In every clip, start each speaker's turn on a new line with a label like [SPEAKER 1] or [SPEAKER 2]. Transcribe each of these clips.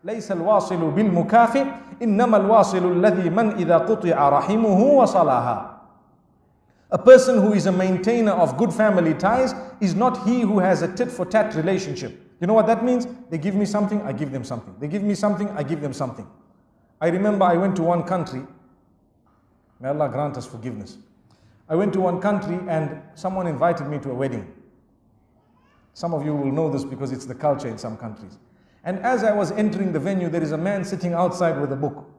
[SPEAKER 1] ليس الواصل بالمكافئ إنما الواصل الذي من إذا قطع رحمه وصلها. A person who is a maintainer of good family ties is not he who has a tit-for-tat relationship. You know what that means? They give me something, I give them something. They give me something, I give them something. I remember I went to one country. May Allah grant us forgiveness. I went to one country and someone invited me to a wedding. Some of you will know this because it's the culture in some countries. And as I was entering the venue, there is a man sitting outside with a book.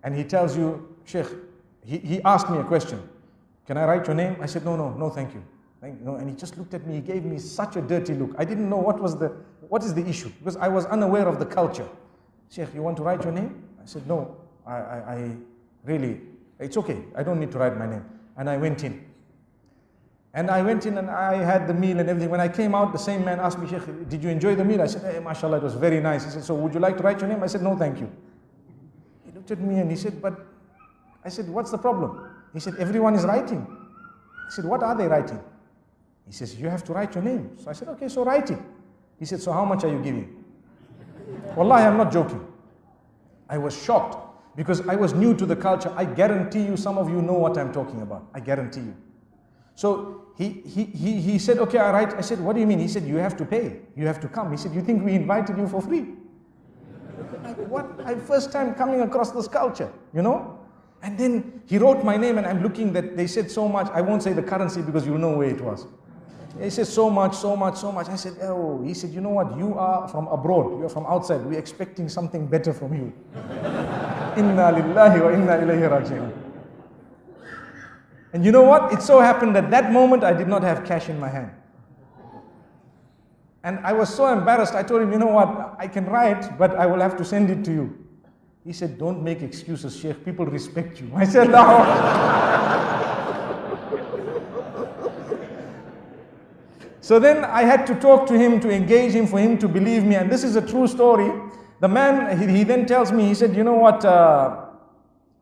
[SPEAKER 1] And he tells you, Sheikh, he asked me a question. Can I write your name? I said, no, thank you. No. And he just looked at me, he gave me such a dirty look. I didn't know what is the issue, because I was unaware of the culture. Sheikh, you want to write your name? I said, no, I really, it's okay, I don't need to write my name. And I went in. And I went in and I had the meal and everything. When I came out, the same man asked me, Sheikh, did you enjoy the meal? I said, hey, mashallah, it was very nice. He said, so would you like to write your name? I said, no, thank you. He looked at me and he said, but, I said, what's the problem? He said, everyone is writing. I said, what are they writing? He says, you have to write your name. So I said, okay, so write it. He said, so how much are you giving? Wallahi, I'm not joking. I was shocked because I was new to the culture. I guarantee you, some of you know what I'm talking about. I guarantee you. So he said, okay, all right. I said, what do you mean? He said, you have to pay. You have to come. He said, you think we invited you for free? What? I'm first time coming across this culture, you know? And then he wrote my name and I'm looking that they said so much. I won't say the currency because you know where it was. He said so much. I said, oh, he said, you know what? You are from abroad. You are from outside. We're expecting something better from you. Inna lillahi wa inna ilayhi raji'un. And you know what? It so happened that that moment I did not have cash in my hand. And I was so embarrassed. I told him, you know what? I can write, but I will have to send it to you. He said, don't make excuses, Sheikh. People respect you. I said, no. So then I had to talk to him, to engage him, for him to believe me. And this is a true story. The man, he then tells me, he said, you know what,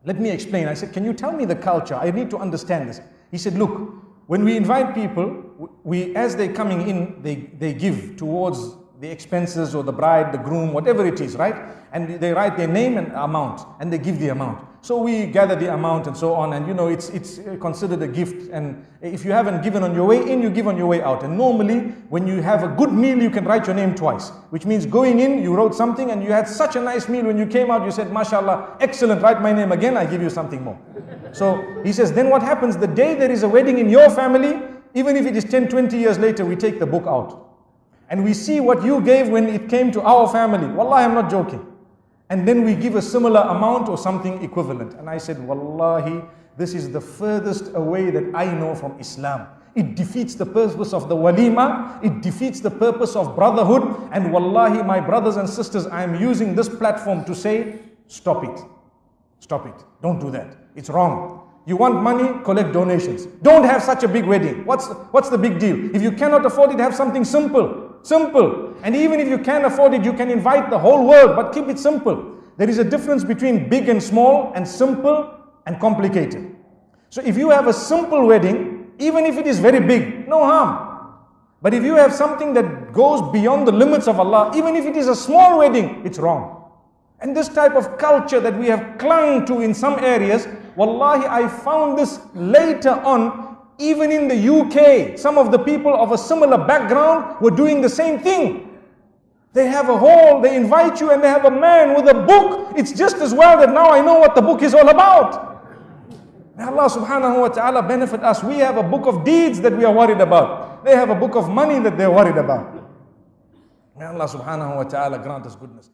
[SPEAKER 1] let me explain. I said, can you tell me the culture? I need to understand this. He said, look, when we invite people, as they're coming in, they give towards the expenses or the bride, the groom, whatever it is, right? And they write their name and amount, and they give the amount. So we gather the amount and so on, and you know, it's considered a gift. And if you haven't given on your way in, you give on your way out. And normally, when you have a good meal, you can write your name twice, which means going in, you wrote something, and you had such a nice meal. When you came out, you said, mashallah, excellent, write my name again, I give you something more. So he says, then what happens? The day there is a wedding in your family, even if it is 10, 20 years later, we take the book out. And we see what you gave when it came to our family. Wallahi, I'm not joking. And then we give a similar amount or something equivalent. And I said, Wallahi, this is the furthest away that I know from Islam. It defeats the purpose of the walima. It defeats the purpose of brotherhood. And Wallahi, my brothers and sisters, I am using this platform to say, stop it. Stop it. Don't do that. It's wrong. You want money, collect donations. Don't have such a big wedding. What's the big deal? If you cannot afford it, have something simple. Simple. And even if you can't afford it, you can invite the whole world, but keep it simple. There is a difference between big and small and simple and complicated. So if you have a simple wedding, even if it is very big, no harm. But if you have something that goes beyond the limits of Allah, even if it is a small wedding, it's wrong. And this type of culture that we have clung to in some areas, wallahi, I found this later on. Even in the UK, some of the people of a similar background were doing the same thing. They have a hall, they invite you, and they have a man with a book. It's just as well that now I know what the book is all about. May Allah subhanahu wa ta'ala benefit us. We have a book of deeds that we are worried about. They have a book of money that they're worried about. May Allah subhanahu wa ta'ala grant us goodness.